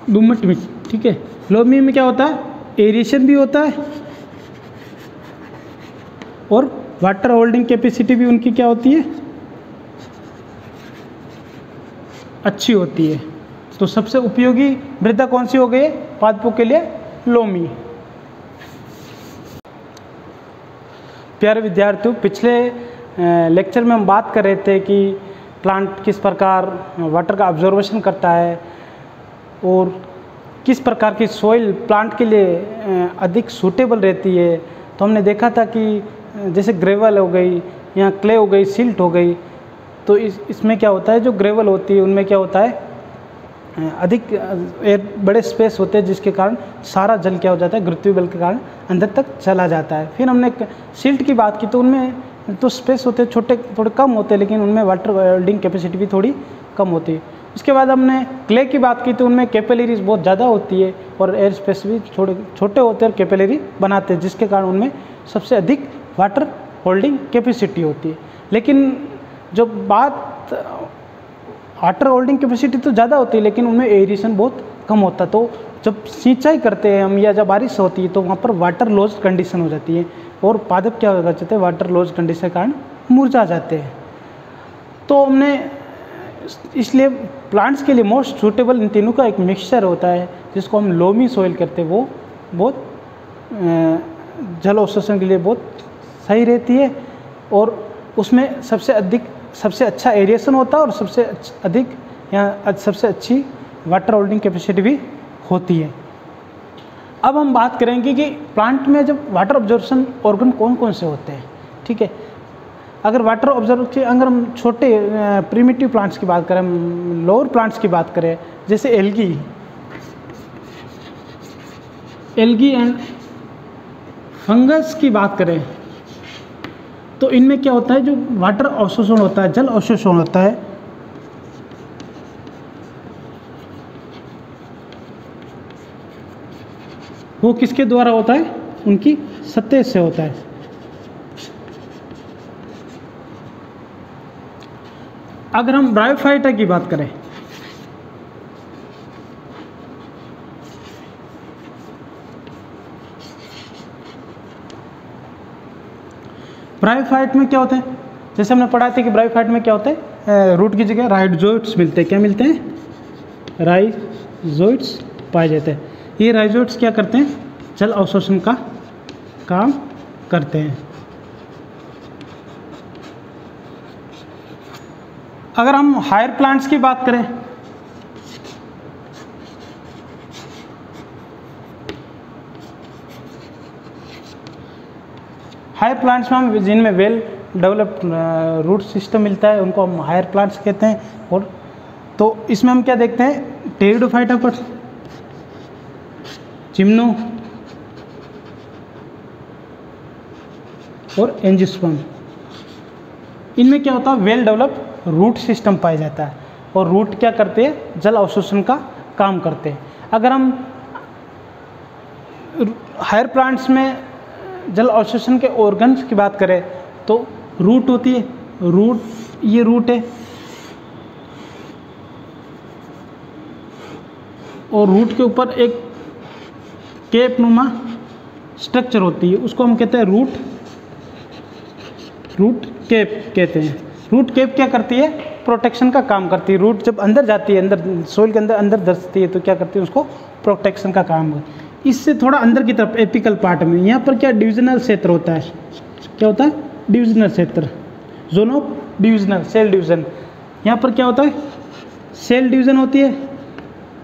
दोमट मिट्टी, ठीक है। लोमी में क्या होता है, एरिएशन भी होता है और वाटर होल्डिंग कैपेसिटी भी उनकी क्या होती है, अच्छी होती है। तो सबसे उपयोगी मृदा कौन सी हो गई है पादपों के लिए, लोमी। प्यारे विद्यार्थियों, पिछले लेक्चर में हम बात कर रहे थे कि प्लांट किस प्रकार वाटर का ऑब्जर्वेशन करता है और किस प्रकार की सॉइल प्लांट के लिए अधिक सूटेबल रहती है। तो हमने देखा था कि जैसे ग्रेवल हो गई या क्ले हो गई, सिल्ट हो गई, तो इसमें क्या होता है, जो ग्रेवल होती है उनमें क्या होता है, अधिक बड़े स्पेस होते हैं जिसके कारण सारा जल क्या हो जाता है, गुरुत्वीय बल के कारण अंदर तक चला जाता है। फिर हमने सिल्ट की बात की तो उनमें तो स्पेस होते हैं छोटे, थोड़े कम होते हैं, लेकिन उनमें वाटर होल्डिंग कैपेसिटी भी थोड़ी कम होती है। उसके बाद हमने क्ले की बात की तो उनमें कैपिलरीज बहुत ज़्यादा होती है और एयर स्पेस भी छोटे होते हैं और कैपिलरी बनाते हैं, जिसके कारण उनमें सबसे अधिक वाटर होल्डिंग कैपेसिटी होती है। लेकिन जो बात वाटर होल्डिंग कैपेसिटी तो ज़्यादा होती है लेकिन उनमें एरिएशन बहुत कम होता है। तो जब सिंचाई करते हैं हम या जब बारिश होती है तो वहाँ पर वाटर लॉस कंडीशन हो जाती है और पादप क्या हो जाते हैं, वाटर लॉस कंडीशन के कारण मुरझा जाते हैं। तो हमने इसलिए प्लांट्स के लिए मोस्ट सूटेबल इन तीनों का एक मिक्सचर होता है जिसको हम लोमी सॉइल करते हैं। वो बहुत जल अवशोषण के लिए बहुत सही रहती है और उसमें सबसे अच्छा एरिएशन होता है और सबसे अधिक या सबसे अच्छी वाटर होल्डिंग कैपेसिटी भी होती है। अब हम बात करेंगे कि प्लांट में जब वाटर ऑब्जर्वेशन ऑर्गन कौन कौन से होते हैं, ठीक है। अगर वाटर ऑब्जर्वेशन, अगर हम छोटे प्रिमिटिव प्लांट्स की बात करें, लोअर प्लांट्स की बात करें, जैसे एल्गी एंड फंगस की बात करें तो इनमें क्या होता है, जो वाटर अवशोषण होता है, जल अवशोषण होता है, वो किसके द्वारा होता है, उनकी सतह से होता है। अगर हम ब्रायोफाइटा की बात करें, ब्रायोफाइट में क्या होता है, जैसे हमने पढ़ा था कि ब्रायोफाइट में क्या होता है, रूट की जगह राइजोइट्स मिलते हैं। क्या मिलते हैं, राइजोइट्स पाए जाते हैं। ये राइजोइट्स क्या करते हैं, जल अवशोषण का काम करते हैं। अगर हम हायर प्लांट्स की बात करें, हायर प्लांट्स में हम जिनमें वेल डेवलप्ड रूट सिस्टम मिलता है उनको हम हायर प्लांट्स कहते हैं। और तो इसमें हम क्या देखते हैं, टेरिडोफाइटा पर, चिम्नो और एंजियोस्पर्म, इनमें क्या होता है, वेल डेवलप्ड रूट सिस्टम पाया जाता है और रूट क्या करते हैं, जल अवशोषण का काम करते हैं। अगर हम हायर प्लांट्स में जल अवशोषण के ऑर्गन्स की बात करें तो रूट होती है, ये रूट है और रूट के ऊपर एक केप नुमा स्ट्रक्चर होती है, उसको हम कहते हैं रूट केप कहते हैं। रूट केप क्या करती है, प्रोटेक्शन का काम करती है। रूट जब अंदर जाती है, अंदर सोइल के अंदर धंसती है तो क्या करती है, उसको प्रोटेक्शन का काम है। इससे थोड़ा अंदर की तरफ एपिकल पार्ट में यहाँ पर क्या डिविजनल क्षेत्र होता है, क्या होता है, डिविजनल क्षेत्र, zone of divisional, cell division. यहाँ पर क्या होता है, सेल डिवीजन होती है,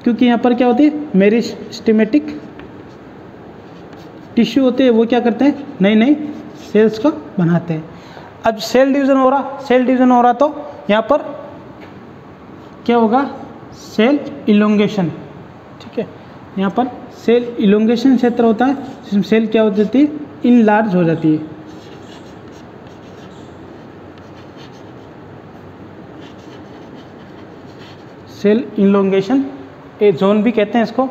क्योंकि यहाँ पर क्या होती है, मेरिस्टेमेटिक टिश्यू होते हैं, वो क्या करते हैं, नई नई सेल्स को बनाते हैं। अब सेल डिवीजन हो रहा तो यहाँ पर क्या होगा, सेल इलोंगेशन, ठीक है। यहाँ पर सेल इलोंगेशन क्षेत्र होता है जिसमें सेल क्या हो जाती है, इनलार्ज हो जाती है। सेल इलोंगेशन ए जोन भी कहते हैं इसको।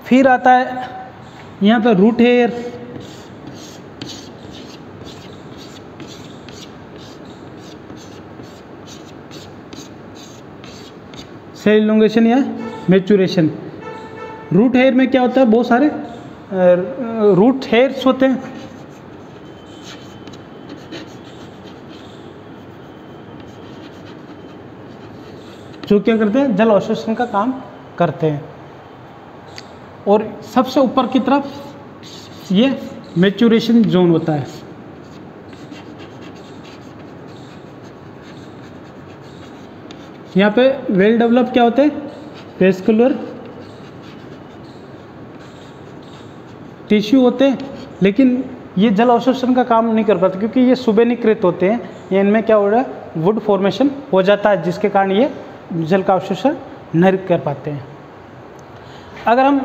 फिर आता है यहाँ पर रूट हेयर, सेल इलोंगेशन या मैच्योरेशन। रूट हेयर में क्या होता है, बहुत सारे रूट हेयर्स होते हैं जो क्या करते हैं, जल अवशोषण का काम करते हैं। और सबसे ऊपर की तरफ ये मैच्योरेशन जोन होता है। यहाँ पे वेल डेवलप क्या होते हैं, वेस्कुलर टिश्यू होते हैं, लेकिन ये जल अवशोषण का काम नहीं कर पाते क्योंकि ये सुबेनिकृत होते हैं। ये इनमें क्या हो रहा है, वुड फॉर्मेशन हो जाता है, जिसके कारण ये जल का अवशोषण नहीं कर पाते हैं। अगर हम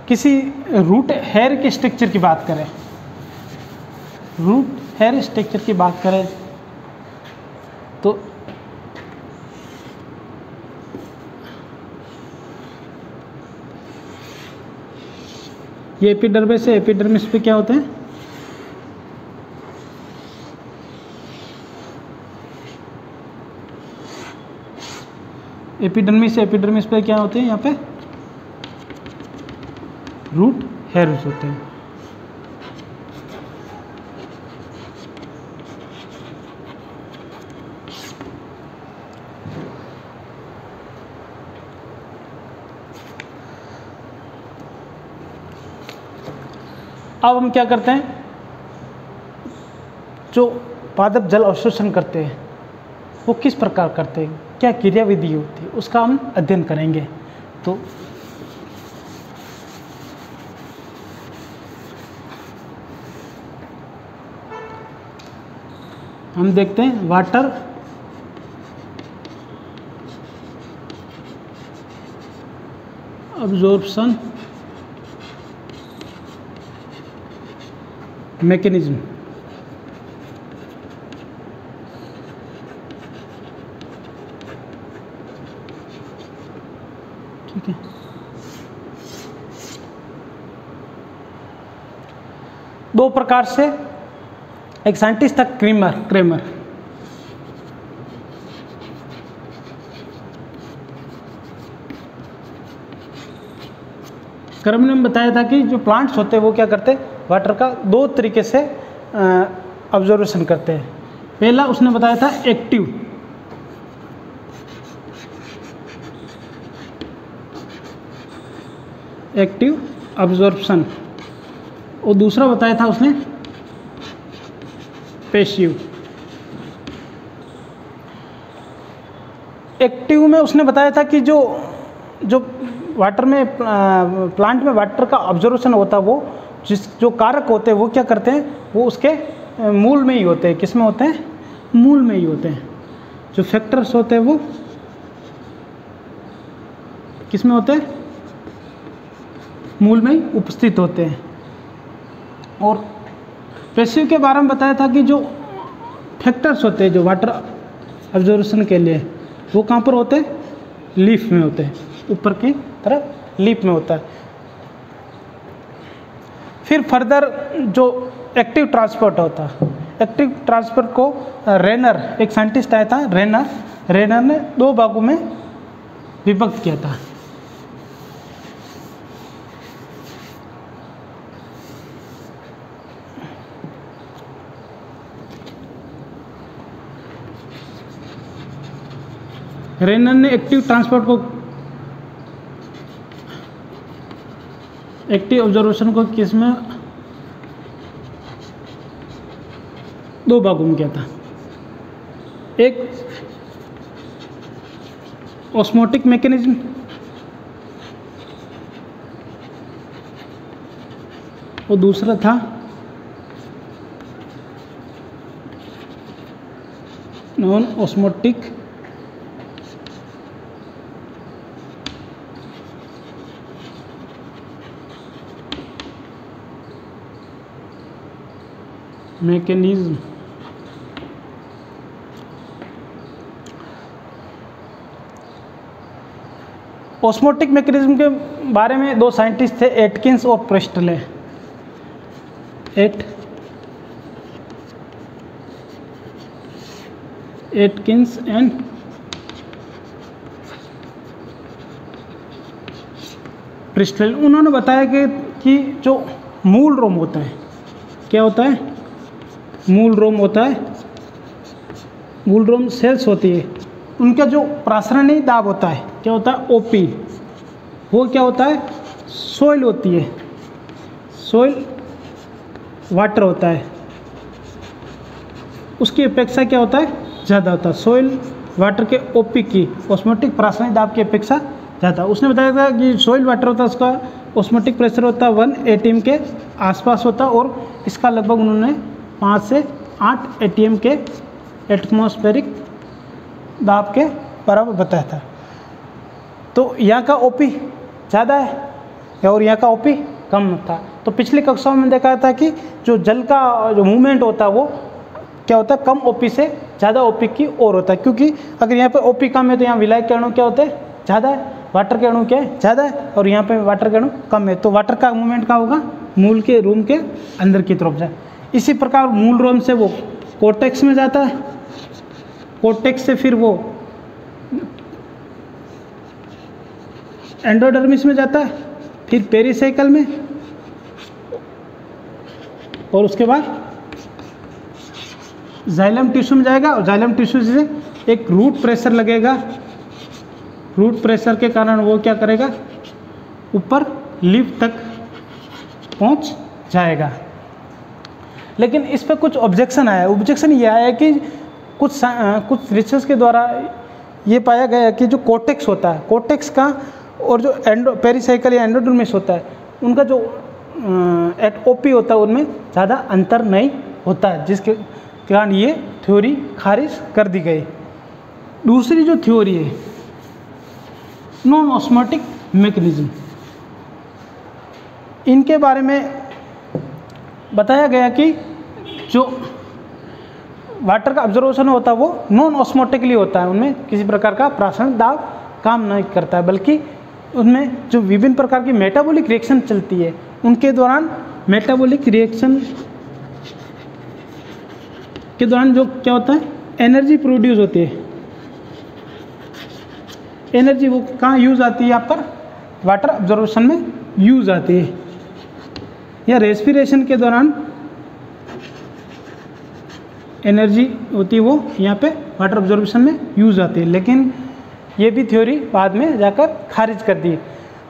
किसी रूट हेयर के स्ट्रक्चर की बात करें, रूट हेयर स्ट्रक्चर की बात करें तो ये एपिडर्मिस है। एपिडर्मिस पे क्या होते हैं, एपिडर्मिस से एपिडर्मिस पे क्या होते हैं, यहाँ पे रूट हेयर्स होते हैं। अब हम क्या करते हैं, जो पादप जल अवशोषण करते हैं वो किस प्रकार करते हैं, क्या क्रियाविधि होती है, उसका हम अध्ययन करेंगे। तो हम देखते हैं वाटर अब्जॉर्प्शन मैकेनिज्म। ठीक है, दो प्रकार से, एक साइंटिस्ट था क्रेमर। क्रम ने बताया था कि जो प्लांट्स होते हैं वो क्या करते हैं, वाटर का दो तरीके से ऑब्जर्वेशन करते हैं। पहला उसने बताया था एक्टिव ऑब्जर्प्शन, और दूसरा बताया था उसने पैसिव। एक्टिव में उसने बताया था कि जो वाटर में प्लांट में वाटर का ऑब्जर्वेशन होता है, वो जो कारक होते हैं वो क्या करते हैं, वो उसके मूल में ही होते हैं। किस में होते हैं, मूल में ही होते हैं। जो फैक्टर्स होते हैं वो किस में होते हैं, मूल में ही उपस्थित होते हैं। और पैसिव के बारे में बताया था कि जो फैक्टर्स होते हैं जो वाटर ऑब्जर्वेशन के लिए, वो कहाँ पर होते हैं, लीफ में होते हैं, ऊपर की तरफ लीफ में होता है। फिर फर्दर जो एक्टिव ट्रांसपोर्ट होता है, एक्टिव ट्रांसपोर्ट को रेनर, एक साइंटिस्ट आया था रेनर ने दो भागों में विभक्त किया था। रेनर ने एक्टिव ट्रांसपोर्ट को, एक्टिव ऑब्जर्वेशन को किस में, दो भागों में किया था। एक ऑस्मोटिक मैकेनिज्म और दूसरा था non osmotic mechanism. Osmotic mechanism के बारे में दो साइंटिस्ट थे, एटकिंस और प्रेस्टले। Atkins and प्रिस्टल। उन्होंने बताया कि जो मूल रोम होता है, क्या होता है, मूल रोम होता है, मूल रोम सेल्स होती है, उनका जो प्रासरणीय दाब होता है क्या होता है, ओपी, वो क्या होता है, सोइल होती है, सोइल वाटर होता है, उसकी अपेक्षा क्या होता है, ज़्यादा होता है। सोइल वाटर के ओपी की ऑस्मोटिक प्रासरणीय दाब की अपेक्षा ज़्यादा। उसने बताया था कि सोइल वाटर होता है, उसका ऑस्मोटिक प्रेशर होता है 1 atm के आसपास होता है, और इसका लगभग उन्होंने 5 से 8 atm के एटमॉस्फेरिक दाब के बराबर बताया था। तो यहाँ का ओपी ज़्यादा है और यहाँ का ओपी कम था। तो पिछली कक्षाओं में देखा था कि जो जल का जो मूवमेंट होता है वो क्या होता है, कम ओपी से ज़्यादा ओपी की ओर होता है, क्योंकि अगर यहाँ पे ओपी कम है तो यहाँ विलायक के अणु क्या होते हैं, ज़्यादा है, वाटर के अणु क्या है, ज़्यादा है, और यहाँ पे वाटर के अणु कम है, तो वाटर का मूवमेंट क्या होगा, मूल के रूम के अंदर की तरफ जाए। इसी प्रकार मूल रोम से वो कोर्टेक्स में जाता है, कोर्टेक्स से फिर वो एंडोडर्मिस में जाता है, फिर पेरिसाइकल में, और उसके बाद जाइलम टिश्यू में जाएगा, और जाइलम टिश्यू से एक रूट प्रेशर लगेगा, रूट प्रेशर के कारण वो क्या करेगा, ऊपर लिफ तक पहुंच जाएगा। लेकिन इस पर कुछ ऑब्जेक्शन आया। ऑब्जेक्शन ये आया कि कुछ रिसर्च के द्वारा ये पाया गया कि जो कोर्टेक्स होता है, कोर्टेक्स का और जो पेरिसाइकल या एंडोडर्मिस होता है, उनका जो ओपी होता है उनमें ज़्यादा अंतर नहीं होता है, जिसके कारण ये थ्योरी खारिज कर दी गई। दूसरी जो थ्योरी है नॉन ऑस्मोटिक मैकेनिज्म, इनके बारे में बताया गया कि जो वाटर का ऑब्जर्वेशन होता है वो नॉन ऑस्मोटिकली होता है, उनमें किसी प्रकार का प्रासरणिक दाब काम नहीं करता है, बल्कि उनमें जो विभिन्न प्रकार की मेटाबॉलिक रिएक्शन चलती है, उनके दौरान मेटाबॉलिक रिएक्शन के दौरान जो क्या होता है, एनर्जी प्रोड्यूस होती है। एनर्जी वो कहाँ यूज़ आती है, यहाँ पर वाटर ऑब्जर्वेशन में यूज़ आती है, या रेस्पिरेशन के दौरान एनर्जी होती है वो यहाँ पे वाटर ऑब्जर्वेशन में यूज़ आती है। लेकिन ये भी थ्योरी बाद में जाकर खारिज कर दी।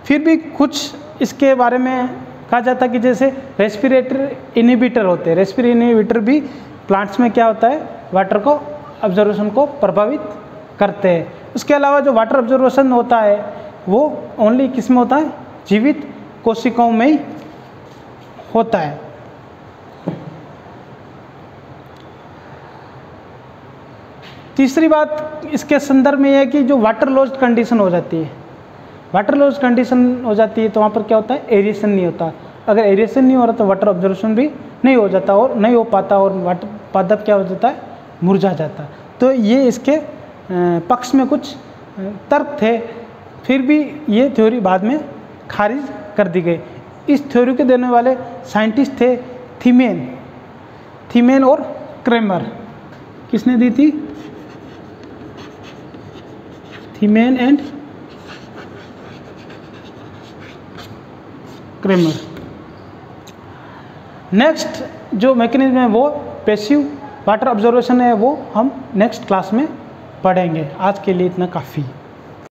फिर भी कुछ इसके बारे में कहा जाता है कि जैसे रेस्पिरेटरी इनहिबिटर होते हैं, रेस्पिरेटरी इनहिबिटर भी प्लांट्स में क्या होता है, वाटर को ऑब्जर्वेशन को प्रभावित करते हैं। उसके अलावा जो वाटर ऑब्जर्वेशन होता है वो ओनली किस में होता है, जीवित कोशिकाओं में ही होता है। तीसरी बात इसके संदर्भ में यह है कि जो वाटर लॉस्ट कंडीशन हो जाती है, वाटर लॉस्ट कंडीशन हो जाती है तो वहाँ पर क्या होता है, एरिएशन नहीं होता। अगर एरिएशन नहीं हो रहा तो वाटर ऑब्जर्वेशन भी नहीं हो जाता और नहीं हो पाता, और वाटर पादप क्या हो जाता है, मुरझा जाता है। तो ये इसके पक्ष में कुछ तर्क थे, फिर भी ये थ्योरी बाद में खारिज कर दी गई। इस थ्योरी के देने वाले साइंटिस्ट थे थीमेन और क्रेमर। किसने दी थी, थीमेन एंड क्रेमर। नेक्स्ट जो मैकेनिज्म है वो पैसिव वाटर ऑब्जर्वेशन है, वो हम नेक्स्ट क्लास में पढ़ेंगे। आज के लिए इतना काफ़ी।